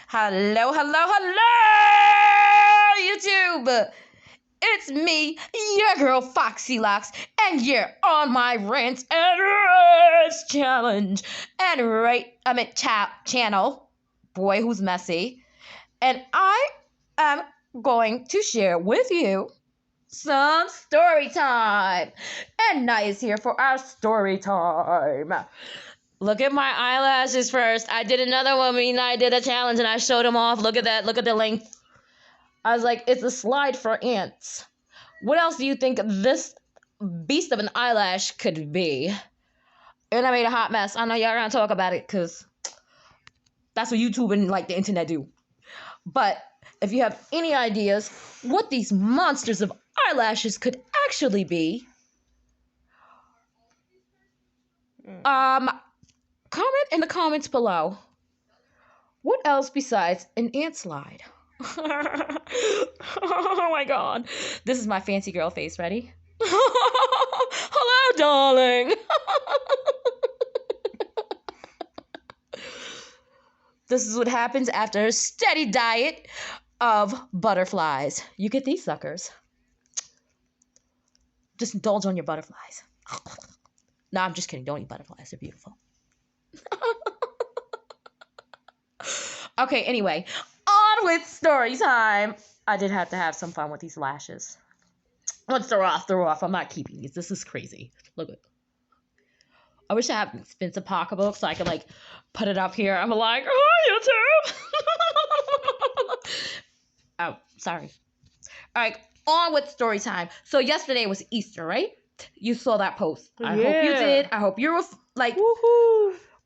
Hello, hello, hello, YouTube. It's me, your girl Foxy Locks, and you're on my rant and rage challenge. And channel, boy who's messy. And I am going to share with you some story time. And Night is here for our story time. Look at my eyelashes first. I did another one. Me and I did a challenge and I showed them off. Look at that. Look at the length. I was like, it's a slide for ants. What else do you think this beast of an eyelash could be? And I made a hot mess. I know y'all gonna talk about it because that's what YouTube and like the internet do. But if you have any ideas what these monsters of eyelashes could actually be, comment in the comments below. What else besides an ant slide? Oh my god. This is my fancy girl face. Ready? Hello, darling. This is what happens after a steady diet of butterflies. You get these suckers. Just indulge on your butterflies. No, I'm just kidding. Don't eat butterflies. They're beautiful. Okay, anyway. On with story time. I did have to have some fun with these lashes. Once they're off, they're off. I'm not keeping these. This is crazy. Look at. I wish I had an expensive pocketbook so I could like put it up here. I'm like, oh, YouTube. Oh, sorry. All right, on with story time. So yesterday was Easter, right? You saw that post. I hope you did. I hope you were like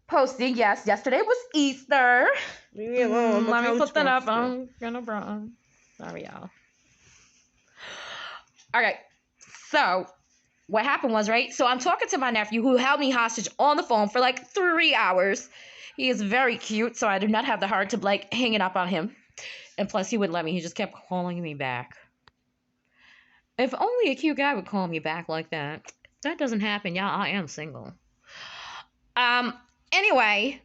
posting. Yes, yesterday was Easter. Let me put that up. I'm gonna run. Sorry, y'all. All right. So what happened was, right? So I'm talking to my nephew who held me hostage on the phone for like 3 hours. He is very cute, so I do not have the heart to like hang it up on him. And plus, he wouldn't let me. He just kept calling me back. If only a cute guy would call me back like that. That doesn't happen, y'all. I am single. Anyway,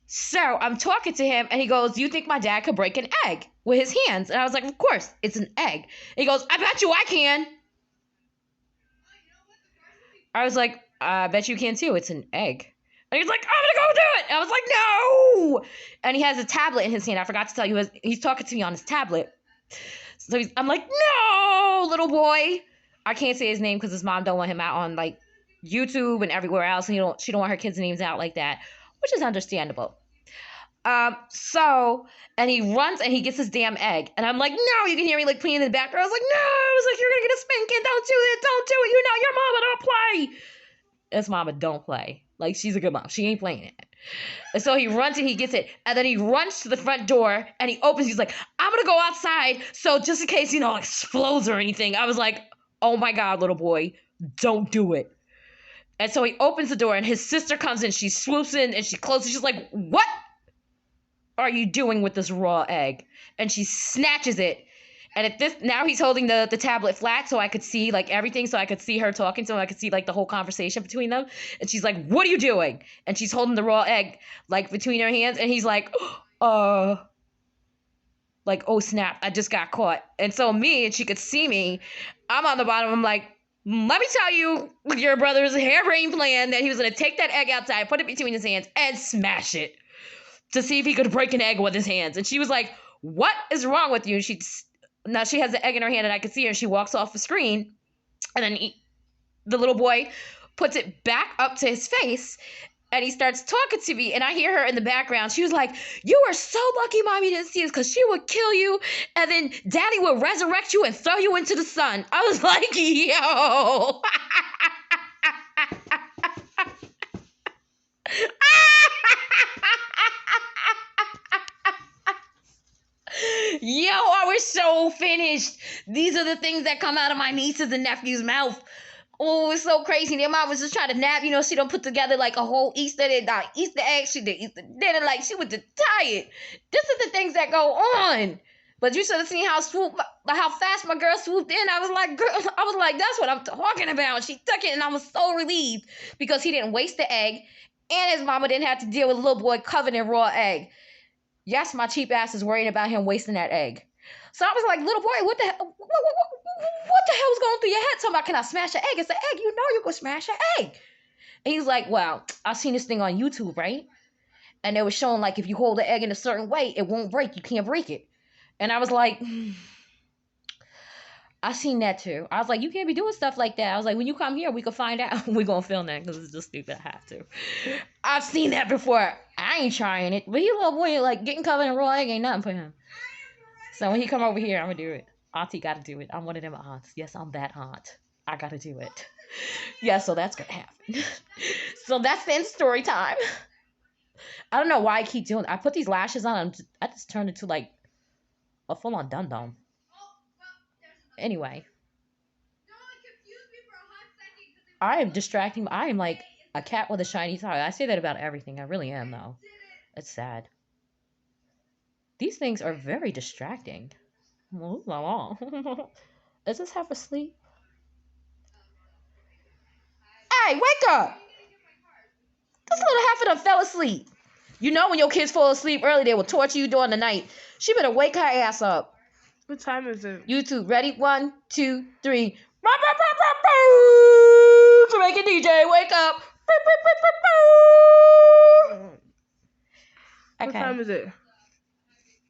so I'm talking to him, and he goes, "Do you think my dad could break an egg with his hands?" And I was like, "Of course, it's an egg." And he goes, "I bet you I can." I was like, "I bet you can too. It's an egg." And he's like, "I'm gonna go do it." And I was like, "No!" And he has a tablet in his hand. I forgot to tell you, he's talking to me on his tablet. So I'm like, "No, little boy." I can't say his name because his mom don't want him out on like YouTube and everywhere else, and she don't want her kids' names out like that, which is understandable. And he runs and he gets his damn egg, and I'm like, "No!" You can hear me like playing in the background. I was like, "No!" I was like, "You're gonna get a spanking. Don't do it. Don't do it. You know your mama don't play." His mama don't play. Like, she's a good mom. She ain't playing it. And so he runs and he gets it. And then he runs to the front door and he opens. He's like, "I'm going to go outside. So just in case, explodes or anything." I was like, "Oh my God, little boy, don't do it." And so he opens the door and his sister comes in. She swoops in and she closes. She's like, "What are you doing with this raw egg?" And she snatches it. And now he's holding the tablet flat so I could see like everything, so I could see her talking, so I could see like the whole conversation between them. And she's like, "What are you doing?" And she's holding the raw egg like between her hands, and he's like, like, "Oh snap, I just got caught." And so me, and she could see me, I'm on the bottom, I'm like, "Let me tell you your brother's harebrained plan that he was gonna take that egg outside, put it between his hands, and smash it to see if he could break an egg with his hands." And she was like, "What is wrong with you?" And now she has the egg in her hand and I can see her, and she walks off the screen, and then the little boy puts it back up to his face and he starts talking to me, and I hear her in the background. She was like, "You are so lucky mommy didn't see this because she would kill you and then daddy would resurrect you and throw you into the sun." I was like, yo. Yo, I was so finished. These are the things that come out of my nieces and nephews' mouth. Oh, it's so crazy. Their mom was just trying to nap. She don't put together like a whole Easter egg. She did Easter dinner. Like, she was just tired. This is the things that go on. But you should have seen how fast my girl swooped in. I was like, that's what I'm talking about. She took it, and I was so relieved because he didn't waste the egg, and his mama didn't have to deal with a little boy covered in raw egg. Yes, my cheap ass is worried about him wasting that egg. So I was like, little boy, what the hell? What the hell's going through your head? Talking about, can I smash an egg? It's an egg. You know you can smash an egg. And he's like, well, I seen this thing on YouTube, right? And they were showing like if you hold the egg in a certain way, it won't break. You can't break it. And I was like, I seen that too. I was like, you can't be doing stuff like that. I was like, when you come here, we can find out. We're gonna film that because it's just stupid. I have to. I've seen that before. I ain't trying it. But he little boy, like getting covered in raw egg ain't nothing for him. So when he come over here, I'm gonna do it. Auntie gotta do it. I'm one of them aunts. Yes, I'm that aunt. I gotta do it. Yeah, so that's gonna happen. So that's the end of story time. I don't know why I keep doing. I put these lashes on. I just turned into like a full-on dum-dum. Anyway, I am distracting. I am like a cat with a shiny toy. I say that about everything. I really am, though. It's sad. These things are very distracting. Ooh, la, la. Is this half asleep? Hey, wake up! This little half of them fell asleep. You know when your kids fall asleep early, they will torture you during the night. She better wake her ass up. What time is it? YouTube, ready? 1, 2, 3. Jamaican DJ, wake up. What time is it?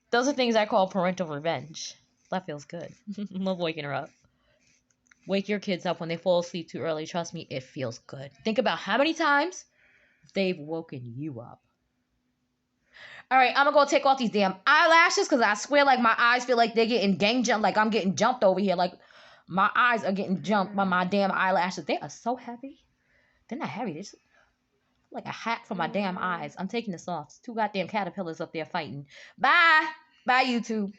Those are things I call parental revenge. That feels good. Love waking her up. Wake your kids up when they fall asleep too early. Trust me, it feels good. Think about how many times they've woken you up. All right, I'm gonna go take off these damn eyelashes because I swear, like, my eyes feel like they're getting gang jumped. Like, I'm getting jumped over here. Like, my eyes are getting jumped by my damn eyelashes. They are so heavy. They're not heavy. They're just like a hat for my damn eyes. I'm taking this off. There's 2 goddamn caterpillars up there fighting. Bye. Bye, YouTube.